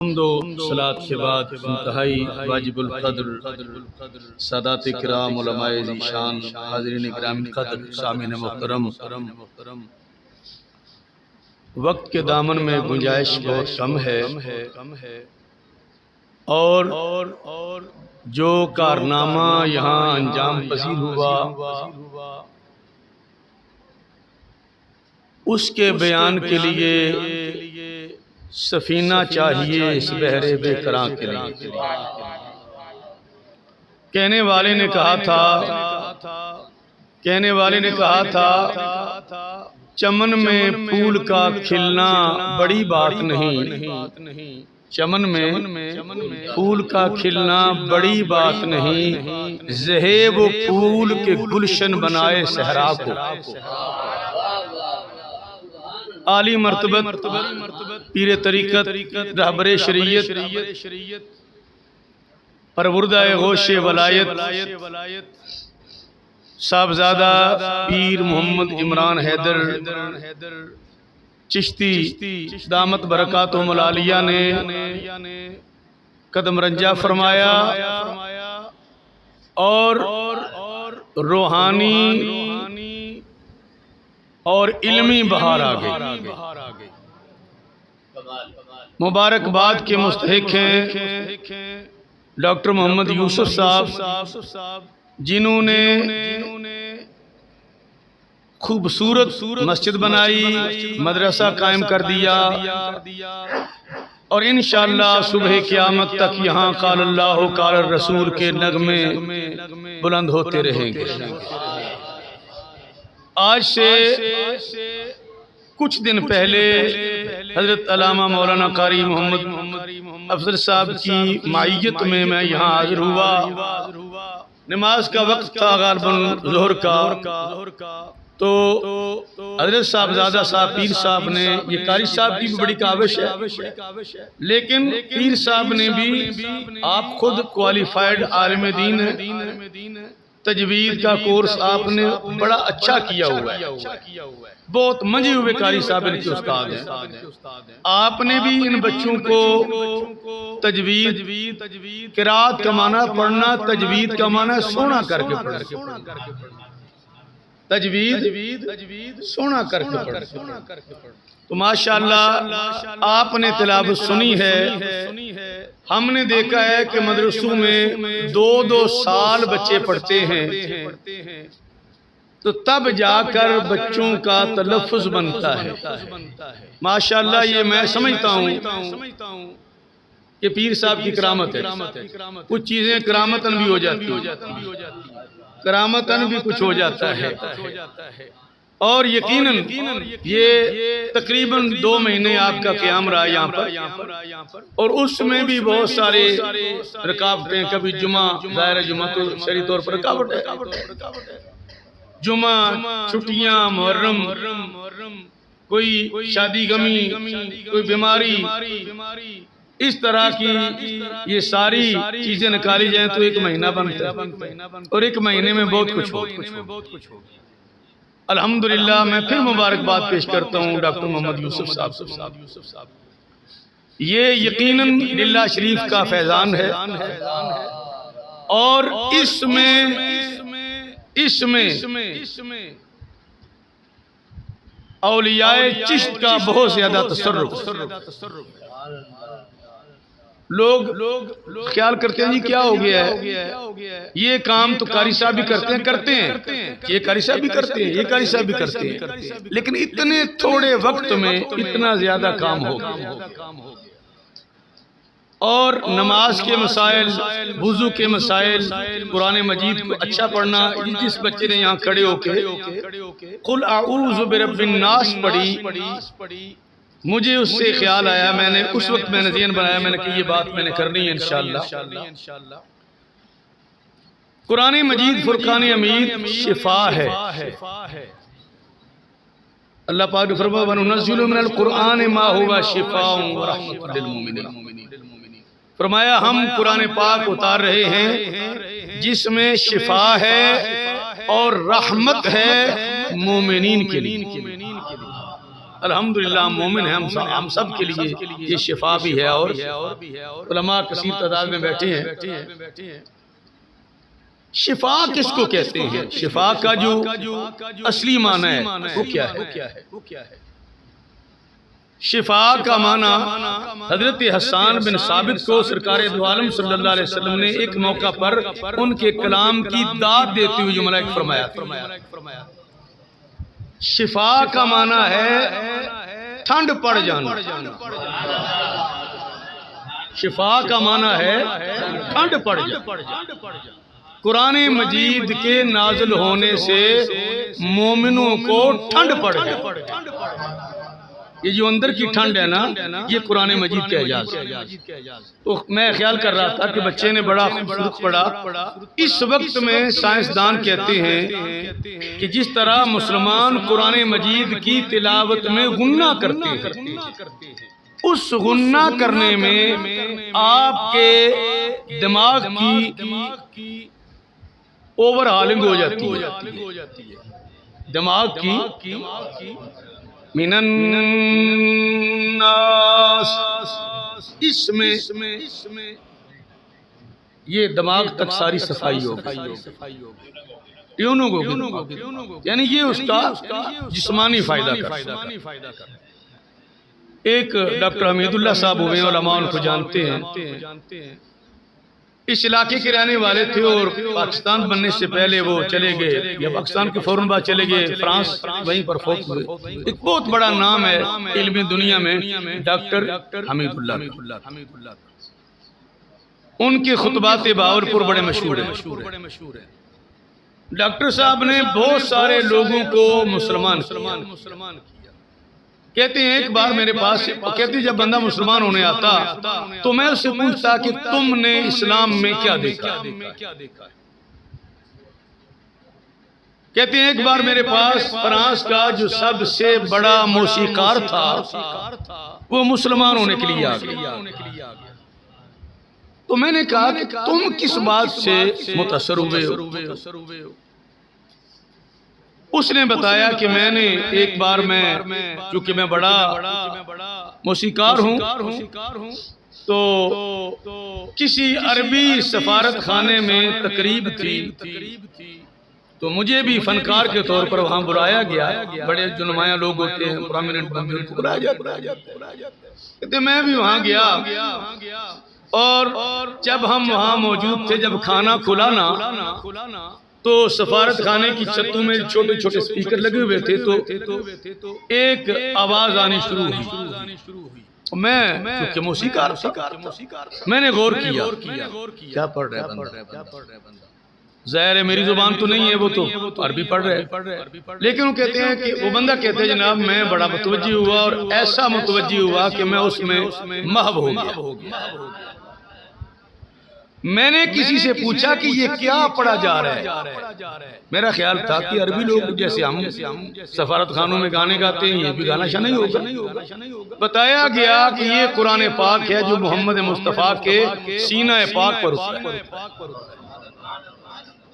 حمد و صلاۃ کے بعد انتہائی واجب القدر سادات کرام علماء ذیشان حاضرین گرامی قدر سامعین محترم، وقت کے دامن میں گنجائش بہت کم ہے اور جو کارنامہ یہاں انجام پذیر ہوا اس کے بیان کے لیے سفینہ چاہیے اس بحر بے کراں کے لیے۔ کہنے والے نے کہا تھا چمن میں پھول کا کھلنا بڑی بات نہیں، چمن میں پھول کا کھلنا بڑی بات نہیں، زہے وہ پھول کے گلشن بنائے صحرا کو۔ عالی مرتبت پیر طریقت رہبر شریعت پروردہ غوث ولایت صاحبزادہ پیر محمد عمران حیدر چشتی دامت برکاتہم العالیہ نے قدم رنجہ فرمایا اور روحانی اور علمی بہار آ گئی۔ مبارکباد کے مستحق ہیں ڈاکٹر محمد یوسف صاحب، جنہوں نے خوبصورت مسجد بنائی، مدرسہ قائم کر دیا، اور انشاءاللہ صبح قیامت تک یہاں قال اللہ قال الرسول کے نغمے بلند ہوتے رہیں گے۔ آج سے کچھ دن پہلے حضرت علامہ مولانا قاری محمد افضل صاحب کی معیت میں یہاں حاضر ہوا۔ نماز کا وقت تھا غالباً ظہر کا، تو حضرت صاحبزادہ صاحب پیر صاحب نے، یہ قاری صاحب کی بھی بڑی کاوش ہے، لیکن پیر صاحب نے بھی، آپ خود کوالیفائیڈ عالم دین ہیں، تجوید کا کورس آپ نے بڑا اچھا کیا ہوا ہے، بہت منجے ہوئے قاری صاحب ان کے استاد ہیں۔ آپ نے بھی ان بچوں کو تجوید، قرات کا معنی پڑھنا، تجوید کا معنی سونا کر کے پڑھنا، تجوید سونا کر کے پڑھنا، تو ماشاءاللہ آپ نے تلاوت سنی ہے۔ ہم نے دیکھا ہے کہ مدرسوں میں 2 سال بچے پڑھتے ہیں، تو تب جا کر بچوں کا تلفظ بنتا ہے۔ ماشاءاللہ یہ میں سمجھتا ہوں کہ پیر صاحب کی کرامت ہے۔ کچھ چیزیں کرامتاً بھی ہو جاتی ہیں، کرامتاً بھی کچھ ہو جاتا ہے، اور یقیناً یہ تقریباً 2 مہینے آپ کا قیام رہا یہاں پر، اور اس میں بھی بہت سارے رکاوٹیں، کبھی جمعہ، ظاہر جمعہ تو شرعی طور پر رکاوٹ ہے، جمعہ، چھٹیاں، محرم، کوئی شادی غمی، کوئی بیماری، اس طرح کی یہ ساری چیزیں نکالی جائیں تو 1 مہینہ بنتا ہے، اور 1 مہینے میں بہت کچھ ہو۔ الحمدللہ میں پھر مبارکباد پیش کرتا ہوں ڈاکٹر محمد یوسف صاحب، یہ یقیناً للہ شریف کا فیضان ہے، اور اس میں اولیاء چشت کا بہت زیادہ تصرف۔ لوگ خیال کرتے ہیں جی کیا ہو گیا ہے، یہ کام تو قاری صاحب بھی کرتے ہیں، یہ قاری صاحب بھی کرتے ہیں، یہ قاری صاحب بھی کرتے ہیں، لیکن اتنے تھوڑے وقت میں اتنا زیادہ کام ہو گیا، اور نماز کے مسائل، وضو کے مسائل، قرآن مجید کو اچھا پڑھنا، جس بچے نے یہاں کھڑے ہو کے قل اعوذ برب الناس پڑھی، مجھے اس سے خیال آیا، میں نے اس وقت میں نے ذہن بنایا، میں نے کہ یہ بات میں نے کرنی ہے انشاءاللہ۔ قرآن مجید فرقان حمید شفا ہے، اللہ پاک نے فرمایا وَنُنَزِّلُ مِنَ الْقُرْآنِ مَا هُوَ شِفَاءٌ وَرَحْمَةٌ لِّلْمُؤْمِنِينَ، فرمایا ہم قرآن پاک اتار رہے ہیں جس میں شفا ہے اور رحمت ہے مومنین کے لیے۔ الحمدللہ مومن ہیں ہم سب کے لیے یہ شفا بھی ہے، اور علماء کثیر تعداد میں بیٹھے ہیں۔ شفا کس کو کہتے ہیں؟ شفا کا جو اصلی معنی ہے وہ کیا ہے؟ شفا کا معنی حضرت حسان بن ثابت کو سرکار دو عالم صلی اللہ علیہ وسلم نے ایک موقع پر ان کے کلام کی داد دیتے ہوئے جملہ فرمایا۔ شفا کا معنی ہے ٹھنڈ پڑ جانا۔ شفا کا معنی ہے ٹھنڈ پڑ جانا۔ قرآن مجید کے نازل ہونے سے مومنوں کو ٹھنڈ پڑ جانا۔ یہ جو اندر کی ٹھنڈ ہے نا، یہ قرآن مجید کا اعجاز ہے۔ تو میں خیال کر رہا تھا کہ بچے نے بڑا خوبصورت پڑھا۔ اس وقت میں سائنسدان کہتے ہیں کہ جس طرح مسلمان قرآن مجید کی تلاوت میں غنہ کرتے ہیں، اس غنہ کرنے میں آپ کے دماغ کی اوور ہالنگ ہو جاتی ہے، دماغ کی من الناس، اس میں یہ دماغ تک ساری صفائی ہوگی، ٹیونوں کو، یعنی یہ اس کا جسمانی فائدہ کرتا ہے۔ ایک ڈاکٹر حمید اللہ صاحب ہوئے ہیں، علماء ان کو جانتے ہیں۔ اس علاقے کے رہنے والے تھے اور پاکستان بننے سے پہلے وہ چلے گئے، یا پاکستان کے فوراً بعد چلے گئے فرانس، وہیں پر فوت ہوئے۔ ایک بہت بڑا نام ہے علمی دنیا میں ڈاکٹر حمید اللہ۔ ان کے خطبات بہاولپور بڑے مشہور ہیں۔ ڈاکٹر صاحب نے بہت سارے لوگوں کو مسلمان کیا۔ کہتے ہیں ایک بار میرے پاس، کہتے ہیں جب بندہ مسلمان ہونے آتا تو میں اس سے پوچھتا کہ تم نے اسلام میں کیا دیکھا؟ کہتے ہیں ایک بار میرے پاس فرانس کا جو سب سے بڑا موسیقار تھا وہ مسلمان ہونے کے لیے آ گیا۔ تو میں نے کہا کہ تم کس بات سے متاثر ہوئے ہو؟ اس نے بتایا کہ میں نے ایک بار کیونکہ میں بڑا موسیقار ہوں تو کسی عربی سفارت خانے میں تقریب تھی، تو مجھے بھی فنکار کے طور پر وہاں بلایا گیا۔ بڑے جو نمایاں لوگ ہوتے ہیں، پرامیننٹ بندے، ان کو بلایا جاتا ہے۔ کہتے میں بھی وہاں گیا، اور جب ہم وہاں موجود تھے، جب کھانا کھلا نا تو سفارت خانے کی چھتوں میں چھوٹے چھوٹے سپیکر لگے ہوئے تھے، تو ایک آواز آنی شروع ہوئی۔ میں کیونکہ موسیقار تھا، میں نے غور کیا کیا پڑھ رہا ہے بندہ۔ ظاہر ہے میری زبان تو نہیں ہے، وہ تو عربی پڑھ رہا ہے، لیکن وہ کہتے ہیں کہ وہ بندہ کہتے ہیں جناب میں بڑا متوجہ ہوا، اور ایسا متوجہ ہوا کہ میں اس میں محو ہو گیا۔ میں نے کسی سے پوچھا کہ یہ کیا پڑھا جا رہا ہے؟ میرا خیال تھا کہ عربی لوگ جیسے ہم سفارت خانوں میں گانے گاتے ہیں، یہ بھی گانا شاہ نہیں ہوگا۔ بتایا گیا کہ یہ قرآن پاک ہے جو محمد مصطفیٰ کے سینہ پاک پر اترا ہے۔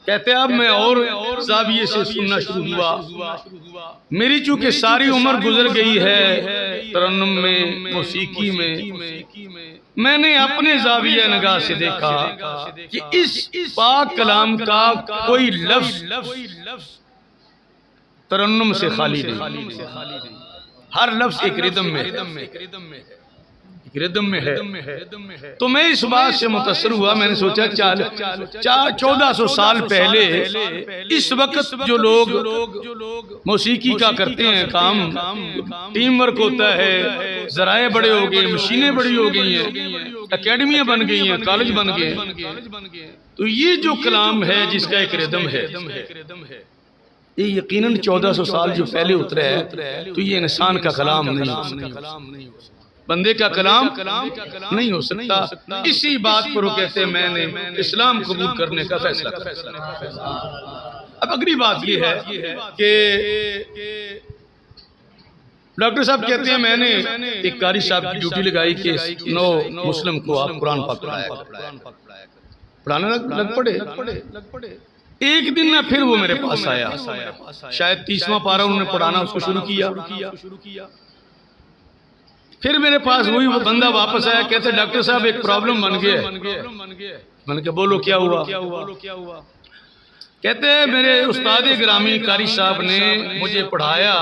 کہتے اب میں اور زاویے سے سننا شروع ہوا۔ میری چونکہ ساری عمر گزر گئی ہے ترنم میں، موسیقی میں نے اپنے زاویہ نگاہ سے دیکھا کہ اس پاک کلام کا کوئی لفظ ترنم سے خالی نہیں، ہر لفظ ایک ردم میں ہے۔ تو میں اس بات سے متاثر ہوا، میں نے سوچا 1400 سال پہلے اس وقت جو لوگ موسیقی کا کرتے ہیں کام، ٹیم ورک ہوتا ہے، ذرائع بڑے ہو گئے، مشینیں بڑی ہو گئی ہیں، اکیڈمیاں بن گئی ہیں، کالج بن گئے ہیں، تو یہ جو کلام ہے جس کا ایک ردم ہے، یہ یقیناً 1400 سال جو پہلے اترا ہے، تو یہ انسان کا کلام نہیں ہو سکتا، بندے کا کلام نہیں ہو سکتا۔ اسی بات پر وہ کہتے ہیں میں نے اسلام قبول کرنے کا فیصلہ کیا۔ اب اگلی بات یہ ہے کہ ڈاکٹر صاحب کہتے ہیں میں نے ایک قاری صاحب کی ڈیوٹی لگائی کہ 9 مسلم کو آپ قرآن پاک پڑھانے لگ پڑے۔ ایک دن نہ پھر وہ میرے پاس آیا، شاید 30واں پارہ انہوں نے پڑھانا اس کو شروع کیا۔ پھر میرے پاس وہی بندہ واپس آیا، کہتے ڈاکٹر صاحب ایک پرابلم بن گیا ہے۔ میں نے کہا بولو کیا ہوا؟ کہتے ہیں میرے استاد گرامی قاری صاحب نے مجھے پڑھایا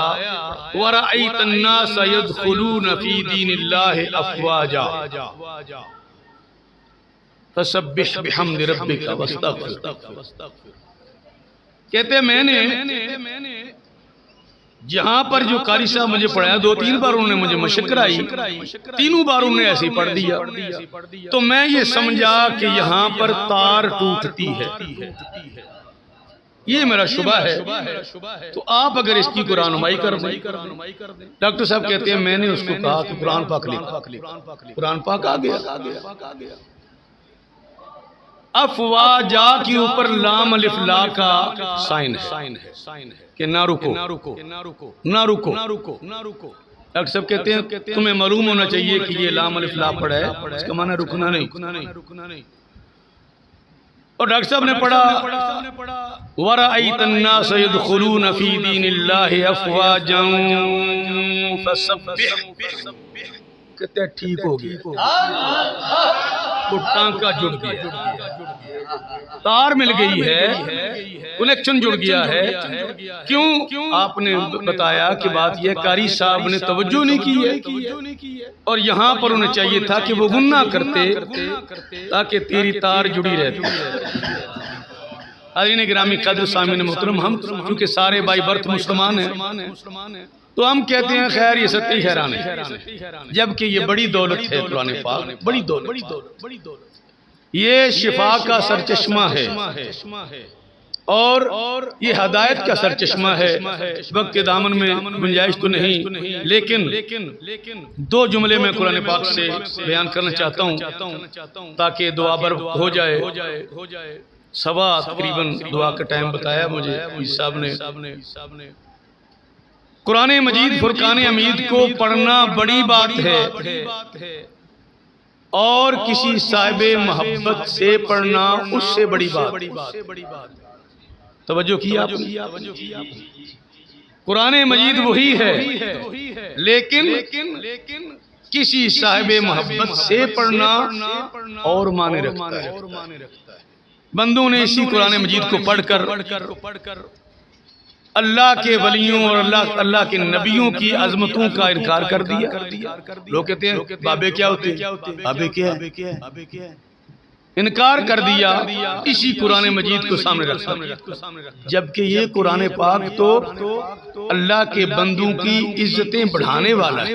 وَرَأَيْتَ النَّاسَ يَدْخُلُونَ فِي دِينِ اللَّهِ أَفْوَاجًا فَسَبِّحْ بِحَمْدِ رَبِّكَ وَاسْتَغْفِرْ۔ کہتے ہیں میں نے جہاں پر جو قاری صاحب مجھے پڑھایا 2-3 بار انہوں نے مجھے مشق کرائی، تینوں بار انہوں نے ایسے پڑھ دیا، تو میں یہ سمجھا کہ یہاں پر تار ٹوٹتی ہے، یہ میرا شبہ ہے، تو آپ اگر اس کی قرآن نمائی کر دیں۔ ڈاکٹر صاحب کہتے ہیں میں نے اس کو کہا کہ قرآن پاک لکھا، قرآن پاک آ گیا۔ افواجا کے اوپر لام الف لا کا سائن ہے کہ نہ رکو نہ رکو۔ ڈاکٹر صاحب کہتے ہیں تمہیں معلوم ہونا چاہیے کہ یہ لام الف لا پڑھا ہے، اس کا معنی رکنا نہیں۔ اور ڈاکٹر صاحب نے پڑھا وَرَأَيْتَ النَّاسَ يَدْخُلُونَ فِي دِينِ اللَّهِ أَفْوَاجًا فَسَبِّحْ۔ کہتے ہیں ٹھیک ہو گیا، وہ ٹانکا جڑ گیا، تار مل گئی ہے، کنیکشن جڑ گیا ہے۔ کیوں؟ آپ نے بتایا کہ بات یہ قاری صاحب نے توجہ نہیں کی ہے، اور یہاں پر انہیں چاہیے تھا کہ وہ گناہ کرتے تاکہ تیری تار جڑی رہتی۔ حاضرین گرامی قدر سامعین محترم، ہم چونکہ سارے بائی برتھ مسلمان ہیں تو ہم کہتے ہیں خیر یہ ستی حیران ہے، جبکہ یہ بڑی دولت ہے قرآن پاک، بڑی دولت، یہ شفا کا سرچشمہ ہے اور یہ ہدایت کا سرچشمہ ہے۔ وقت کے دامن میں گنجائش تو نہیں، لیکن 2 جملے میں قرآن پاک سے بیان کرنا چاہتا ہوں تاکہ دعا بر ہو جائے۔ سوا تقریباً دعا کا ٹائم بتایا مجھے صاحب نے۔ قرآن مجید فرقان حمید کو پڑھنا بڑی بات ہے، اور کسی صاحب محبت سے پڑھنا اس سے بڑی بات۔ توجہ کی آپ نے؟ قرآن مجید وہی ہے، لیکن کسی صاحب محبت سے پڑھنا اور معنی رکھتا ہے۔ بندوں نے اسی قرآن مجید کو پڑھ کر اللہ کے ولیوں اور اللہ کے نبیوں کی عظمتوں کا انکار کر دیا۔ لوگ کہتے ہیں بابے کیا ہوتے ہیں، بابے کیا ہے، انکار کر دیا، اسی قرآن مجید کو سامنے رکھا، جبکہ یہ قرآن پاک تو اللہ کے بندوں کی عزتیں بڑھانے والا ہے۔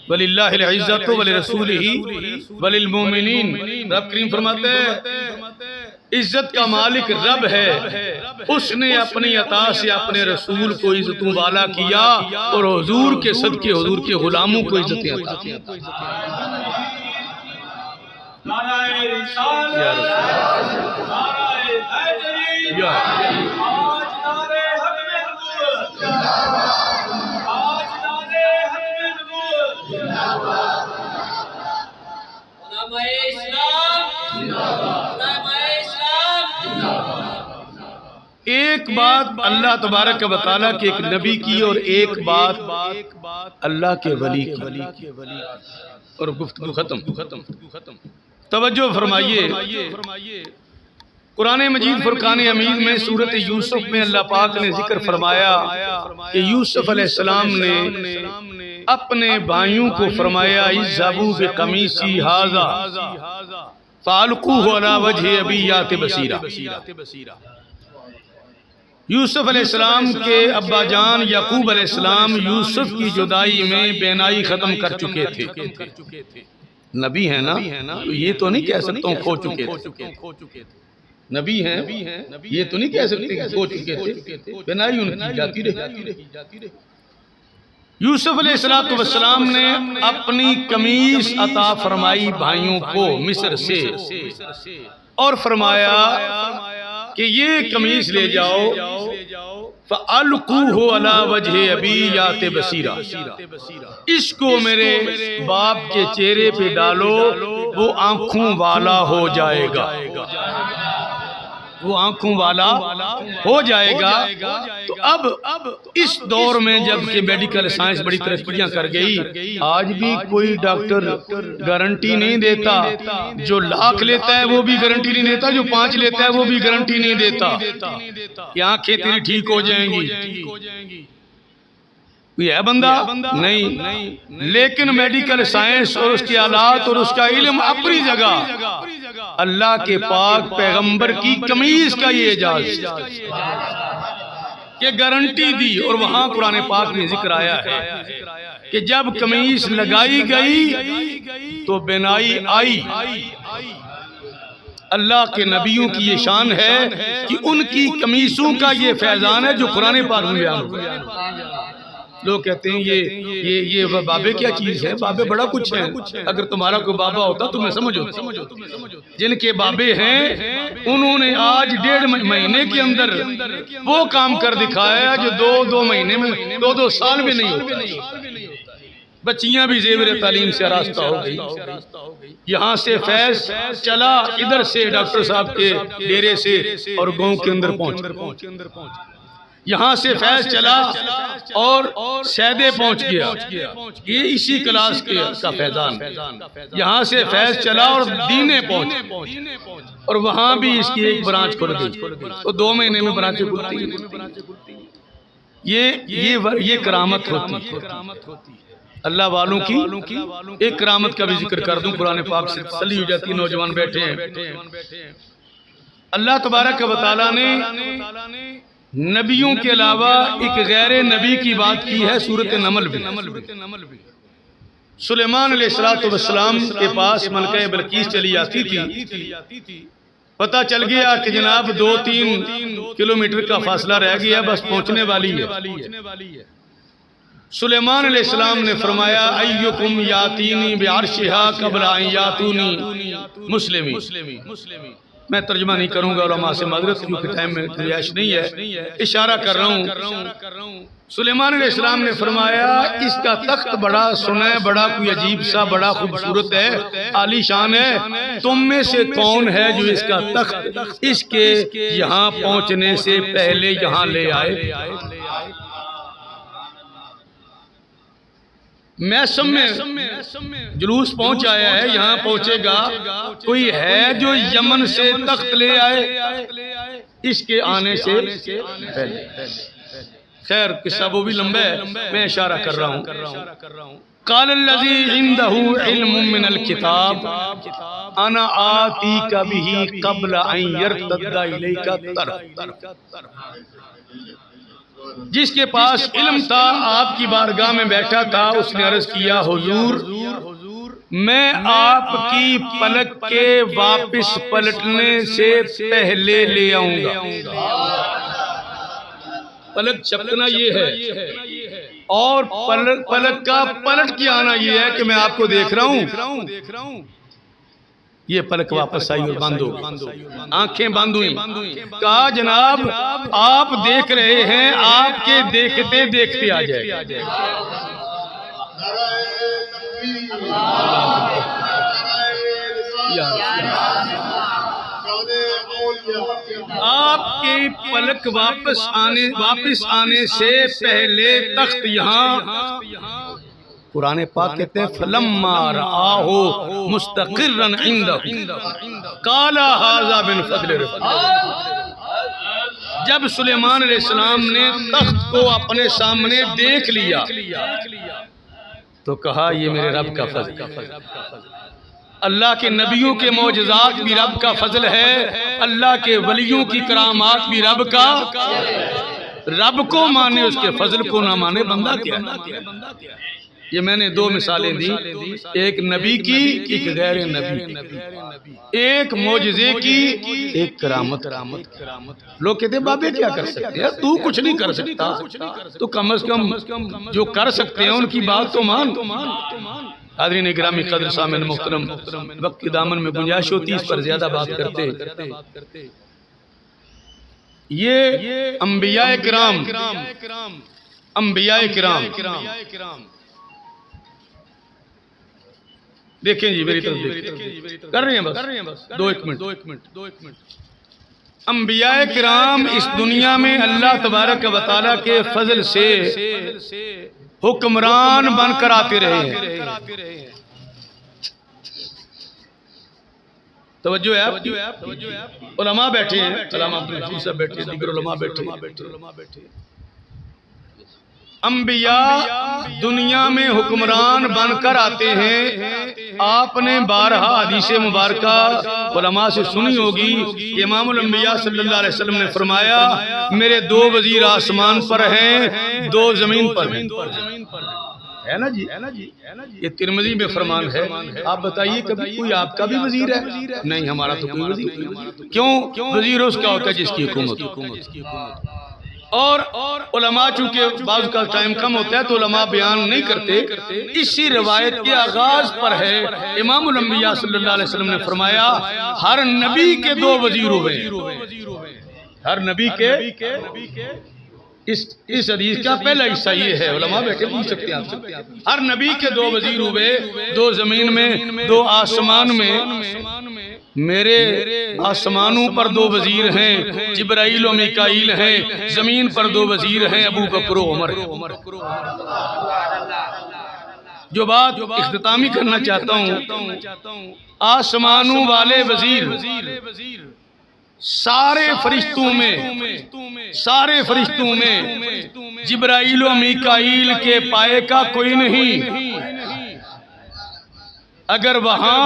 وَلِلَّهِ الْعِزَّةُ وَلِرَسُولِهِ وَلِلْمُؤْمِنِينَ۔ رب کریم فرماتے ہیں عزت کا مالک رب ہے، اس نے اپنی عطا سے اپنے رسول کو عزتوں والا کیا اور حضور کے صدقے حضور کے غلاموں کو عزتیں عطا کی۔ نعرہ رسالت، نعرہ حیدری، آج نعرہ حق محمود، آج نعرہ حق محمود، علماء اسلام، علماء اسلام۔ ایک بات اللہ تبارک و تعالیٰ کے ایک نبی کی اور ایک بات اللہ کے ولی کی، اور گفتگو ختم۔ توجہ فرمائیے، قرآن مجید فرقان حمید میں سورۃ یوسف میں اللہ پاک نے ذکر فرمایا کہ یوسف علیہ السلام نے اپنے بھائیوں کو فرمایا اذهبوا بقمیصی ھذا فالقوہ علی وجہ ابی یات بصیرا۔ یوسف علیہ السلام کے ابا جان یعقوب علیہ السلام یوسف کی جدائی میں بینائی ختم کر چکے تھے۔ نبی ہیں نا، یہ تو نہیں کہہ سکتا ہوں کھو چکے تھے، نبی ہیں یہ تو نہیں کہہ سکتے کہ کھو چکے تھے، بینائی ان کی جاتی رہی۔ یوسف علیہ السلام نے اپنی قمیص عطا فرمائی بھائیوں کو مصر سے، اور فرمایا کہ یہ قمیص لے جاؤ فَأَلْقُوهُ عَلَى وَجْهِ أَبِي يَأْتِ بَصِيرًا، اس کو میرے باپ کے چہرے پہ ڈالو، وہ آنکھوں والا ہو جائے گا۔ وہ آنکھوں والا ہو جائے گا۔ تو اب اس دور میں جب کہ میڈیکل سائنس بڑی ترقیاں کر گئی، آج بھی کوئی ڈاکٹر گارنٹی نہیں دیتا، جو 1,00,000 لیتا ہے وہ بھی گارنٹی نہیں دیتا، جو 5 لیتا ہے وہ بھی گارنٹی نہیں دیتا کہ آنکھیں تیری ٹھیک ہو جائیں گی۔ کوئی ہے بندہ؟ نہیں۔ لیکن میڈیکل سائنس اور اس کے آلات اور اس کا علم اپنی جگہ، اللہ کے پاک پیغمبر کی قمیص کا یہ اعجاز کہ گارنٹی دی، اور وہاں قرآن پاک میں ذکر آیا ہے کہ جب قمیص لگائی گئی تو بینائی آئی۔ اللہ کے نبیوں کی یہ شان ہے کہ ان کی قمیصوں کا یہ فیضان ہے جو قرآن پاک میں بیان ہوا۔ لوگ کہتے ہیں یہ بابے کیا چیز ہے؟ بابے بڑا کچھ ہے۔ اگر تمہارا کوئی بابا ہوتا تمہیں سمجھو، جن کے بابے ہیں انہوں نے آج 1.5 مہینے کے اندر وہ کام کر دکھایا جو 2 مہینے میں 2 سال میں نہیں ہوتا۔ بچیاں بھی زیور تعلیم سے آراستہ ہو گئی۔ یہاں سے فیض چلا ادھر سے ڈاکٹر صاحب کے ڈیرے سے اور گاؤں کے اندر پہنچ، یہاں سے فیض چلا اور سیدے پہنچ گیا، یہ اسی کلاس کا فیضان۔ یہاں سے فیض چلا اور دینے پہنچ، اور وہاں بھی اس کی ایک برانچ کھل گئی، تو 2 مہینے میں برانچیں کھلتی ہیں۔ یہ کرامت ہوتی ہے۔ اللہ والوں کی ایک کرامت کا بھی ذکر کر دوں، قرآن پاک سے تسلی ہو جاتی ہے۔ نوجوان بیٹھے ہیں، اللہ تبارک و تعالیٰ نے نبیوں کے علاوہ ایک غیر نبی کی بات کی ہے سورۃ نمل میں۔ سلیمان علیہ السلام کے پاس ملکہ بلقیس چلی آتی تھی، پتہ چل گیا کہ جناب 2-3 کلومیٹر کا فاصلہ رہ گیا، بس پہنچنے والی ہے۔ سلیمان علیہ السلام نے فرمایا ایکم یاتینی بعرشہا قبل ان یاتونی مسلمین۔ میں ترجمہ نہیں کروں گا، علماء سے معذرت کیونکہ ٹائم میں گنجائش نہیں ہے، اشارہ کر رہا ہوں۔ سلیمان علیہ السلام نے فرمایا اس کا تخت بڑا سنا ہے، بڑا کوئی عجیب سا، بڑا خوبصورت ہے، عالی شان ہے، تم میں سے کون ہے جو اس کا تخت اس کے یہاں پہنچنے سے پہلے یہاں لے آئے؟ میسم میں جلوس پہنچ آیا ہے، یہاں پہنچے گا، کوئی ہے جو یمن سے تخت لے آئے اس کے آنے سے پہلے؟ خیر قصہ وہ بھی لمبا ہے، میں اشارہ کر رہا ہوں۔ قال الذی عنده علم من الکتاب انا آتیک بہ قبل ان یرتد الیک طرفک۔ جس کے پاس علم تھا آپ کی بارگاہ میں بیٹھا تھا، اس نے عرض کیا حضور میں آپ کی پلک کے واپس پلٹنے سے پہلے لے آؤں گا۔ پلک چپکنا یہ ہے، اور پلک کا پلٹ کے آنا یہ ہے کہ میں آپ کو دیکھ رہا ہوں۔ یہ پلک واپس آئی اور بند ہو گئی، آنکھیں بند ہوئیں۔ کہا جناب آپ دیکھ رہے ہیں، آپ کے دیکھتے دیکھتے آ جائے گا۔ آپ کے پلک واپس آنے سے پہلے تخت یہاں، قرآن پاک کہتے ہیں فَلَمَّا رَآهُ مُسْتَقِرًّا عِندَهُ قَالَ هَذَا مِنْ فَضْلِ رَبِّي۔ جب سلیمان علیہ السلام نے تخت کو اپنے سامنے دیکھ لیا تو کہا یہ میرے رب کا فضل ہے۔ اللہ کے نبیوں کے معجزات بھی رب کا فضل ہے، اللہ کے ولیوں کی کرامات بھی رب کا۔ رب کو مانے اس کے فضل کو نہ مانے بندہ کیا ہے؟ یہ میں نے 2 مثالیں دی، ایک نبی کی، ایک غیر نبی، ایک معجزے کی، ایک کرامت۔ لوگ کہتے ہیں بابے کیا کر سکتے ہیں؟ تو کچھ نہیں کر سکتا، تو کم از کم جو کر سکتے ہیں ان کی بات تو مان۔ حاضرین اکرامی قدر سامعین محترم، وقت کے دامن میں گنجائش ہوتی اس پر زیادہ بات کرتے۔ یہ انبیاء کرام دیکھیں جی، میری طرف دیکھیں، کر رہے ہیں بس 2-1 منٹ۔ انبیاء کرام اس دنیا میں اللہ تبارک و تعالیٰ کے فضل سے حکمران بن کر آتے رہے ہیں. توجہ ہے آپ کی؟ علماء بیٹھے ہیں، علامہ عبدالحفیظ صاحب بیٹھے ہیں، دیگر علماء بیٹھے ہیں. انبیاء دنیا میں حکمران بن کر آتے ہیں. آپ نے بارہا حدیث مبارکہ علماء سے سنی ہوگی. امام الانبیاء صلی اللہ علیہ وسلم نے فرمایا میرے 2 وزیر آسمان پر ہیں، 2 زمین پر ہیں. ہے نا جی؟ یہ ترمذی میں فرمان ہے. آپ بتائیے کبھی کوئی آپ کا بھی وزیر ہے؟ نہیں، ہمارا تو کوئی وزیر نہیں. کیوں؟ وزیر اس کا ہوتا ہے جس کی حکومت. اور علماء چونکہ بعض کا ٹائم کم ہوتا ہے تو علماء بیان نہیں کرتے. اسی روایت کے آغاز پر ہے امام الانبیاء صلی اللہ علیہ وسلم نے فرمایا ہر نبی کے 2 وزیر ہوئے. ہر نبی کے اس حدیث کا پہلا حصہ یہ ہے. علماء بیٹھے پوچھ سکتے ہیں آپ سے. ہر نبی کے 2 وزیر ہوئے، 2 زمین میں، 2 آسمان میں. میرے آسمانوں پر 2 وزیر ہیں، جبرائیل و میکائیل ہیں. زمین پر 2 وزیر ہیں، ابو بکر و عمر. جو بات اختتامی کرنا چاہتا ہوں، آسمانوں والے وزیر سارے فرشتوں میں جبرائیل و میکائیل کے پائے کا کوئی نہیں. اگر وہاں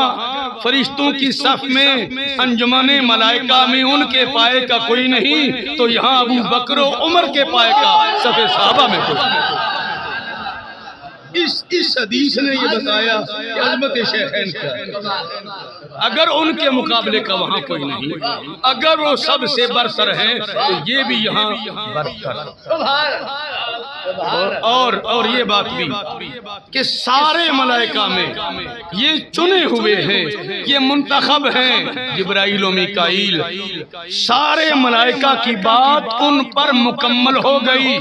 فرشتوں کی صف میں انجمن ملائکہ میں ان کے پائے کا کوئی نہیں تو یہاں ابو بکر و عمر کے پائے کا صف صحابہ میں کوئی نہیں. اس حدیث نے یہ بتایا کہ عظمت شیخین کیا ہے. اگر ان کے مقابلے کا وہاں کوئی نہیں، اگر وہ سب سے برتر ہیں تو یہ بھی یہاں برتر. اور یہ بات بھی کہ سارے ملائکہ میں یہ چنے ہوئے ہیں، یہ منتخب ہیں جبرائیل و میکائیل. سارے ملائکہ کی بات ان پر مکمل ہو گئی.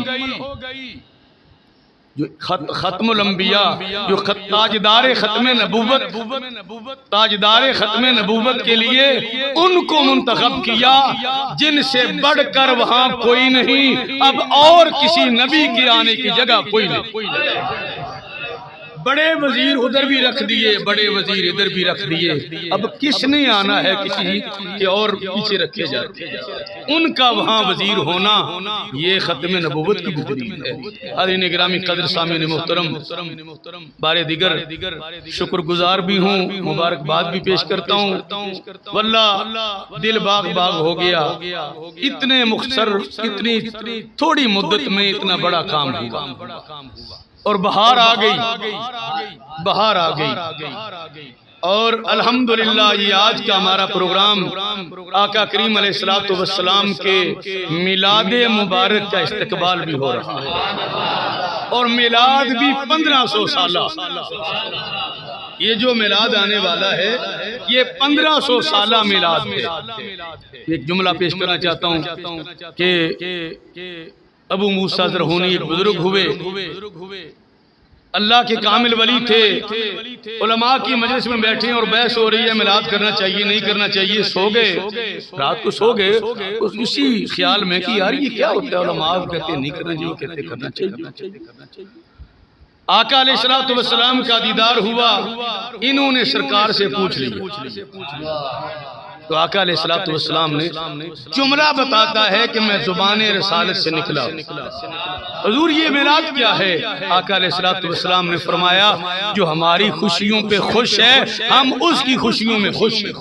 جو ختم الانبیاء، جو تاجدار ختم نبوت کے لیے ان کو منتخب کیا جن سے بڑھ کر وہاں کوئی نہیں. اب اور کسی نبی کے آنے کی جگہ کوئی نہیں. بڑے وزیر ادھر بھی رکھ دیے، بڑے وزیر ادھر بھی رکھ دیے. اب کس نے آنا ہے کسی کے اور پیچھے رکھے جاتے ہیں. ان کا وہاں وزیر ہونا یہ ختم نبوت کی دلیل ہے. حاضرین گرامی قدر سامعین محترم، بارے دیگر شکر گزار بھی ہوں، مبارکباد بھی پیش کرتا ہوں. واللہ دل باغ ہو گیا. اتنے مختصر، اتنی تھوڑی مدت میں اتنا بڑا کام ہوا اور بہار آ گئی. اور الحمدللہ یہ آج کا ہمارا پروگرام آقا کریم علیہ الصلوۃ والسلام کے میلاد مبارک کا استقبال بھی ہو رہا ہے. اور میلاد بھی 1500 سالہ. یہ جو میلاد آنے والا ہے یہ 1500 سالہ میلاد ہے. ایک جملہ پیش کرنا چاہتا ہوں کہ ابو موسیٰ زرہونی ایک بزرگ ہوئے، اللہ کے کامل ولی تھے. علماء کی مجلس میں بیٹھے اور بحث ہو رہی ہے میلاد کرنا چاہیے نہیں کرنا چاہیے. سو گئے، رات کو سو گئے اسی خیال میں کہ یار یہ کیا ہوتا ہے. علماء کہتے نہیں کرنا چاہیے، کہتے کرنا چاہیے. آقا علیہ الصلوۃ والسلام کا دیدار ہوا. انہوں نے سرکار سے پوچھ لیا تو آقا علیہ الصلوۃ والسلام نے جملہ بتاتا ہے کہ میں زبان رسالت سے نکلا. حضور یہ میلاد کیا ہے؟ آقا علیہ الصلوۃ والسلام نے فرمایا جو ہماری خوشیوں پہ خوش ہے ہم اس کی خوشیوں میں خوش ہیں.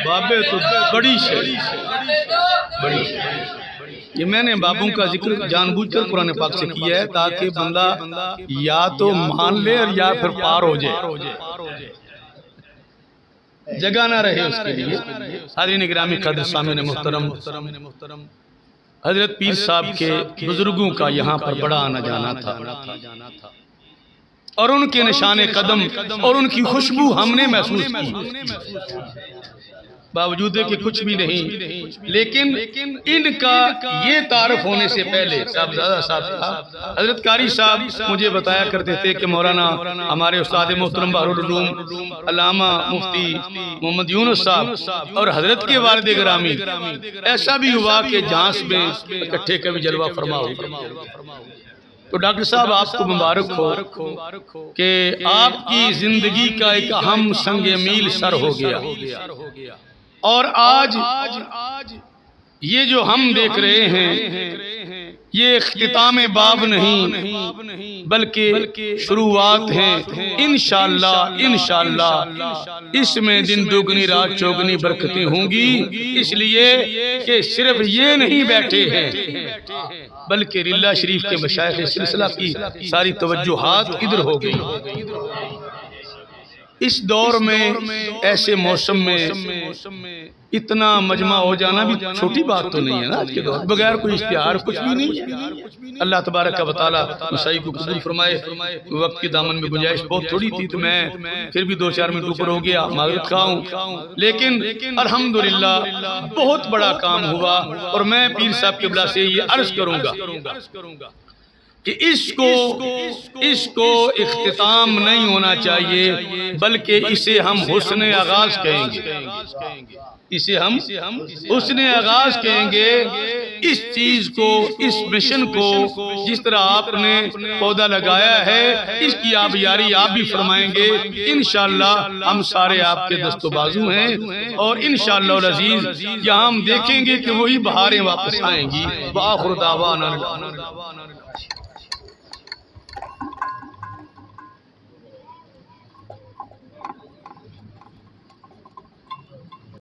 بابے تو بڑی شے. یہ میں نے بابوں کا ذکر جان بوجھ کر قرآن پاک سے کیا ہے تاکہ بندہ یا تو مان لے اور یا پھر پار ہو جائے، جگہ نہ رہے اس کے لیے. حاضرین گرامی قدر سامعین محترم، حضرت پیر صاحب کے بزرگوں کا یہاں پر بڑا آنا جانا تھا. اور ان کے نشان قدم اور ان کی خوشبو ہم نے محسوس کی، باوجود کہ کچھ بھی نہیں، لیکن ان کا یہ تعارف ہونے سے پہلے صاحبزادہ صاحب حضرت قاری صاحب مجھے بتایا کرتے تھے کہ مولانا ہمارے استاد محترم بحر العلوم علامہ مفتی محمد یونس صاحب اور حضرت کے والد گرامی ایسا بھی ہوا کہ جھانس میں اکٹھے کبھی جلوہ فرما ہو۔ تو ڈاکٹر صاحب آپ کو مبارک ہو کہ آپ کی زندگی کا ایک اہم سنگ میل سر ہو گیا، اور آج یہ جو ہم دیکھ رہے ہیں یہ اختتام باب نہیں بلکہ شروعات ہیں۔ انشاءاللہ اس میں دن دوگنی رات چوگنی برکتیں ہوں گی، اس لیے کہ صرف یہ نہیں بیٹھے ہیں بلکہ رلہ شریف کے مشائخ سلسلہ کی ساری توجہات ادھر ہو گئی۔ اس دور میں ایسے موسم میں اتنا مجمع ہو جانا بھی چھوٹی بات تو نہیں ہے نا، آج کے دور بغیر کوئی اشتہار کچھ بھی نہیں۔ اللہ تبارک و تعالیٰ مسائی کو قبول فرمائے۔ وقت کی دامن میں گنجائش بہت تھوڑی تھی تو میں پھر بھی 2-4 منٹ اوپر ہو گیا، معذرت خواہ ہوں، لیکن الحمدللہ بہت بڑا کام ہوا، اور میں پیر صاحب قبلہ سے یہ عرض کروں گا کہ اس کو اختتام نہیں ہونا چاہیے بلکہ اسے ہم حسن آغاز کہیں گے، اسے ہم حسن آغاز کہیں گے۔ اس چیز کو، اس مشن کو جس طرح آپ نے پودا لگایا ہے اس کی آپ یاری آپ بھی فرمائیں گے، انشاءاللہ ہم سارے آپ کے دست و بازو ہیں، اور انشاءاللہ العزیز یہاں ہم دیکھیں گے کہ وہی بہاریں واپس آئیں گی۔ وآخر دعوانا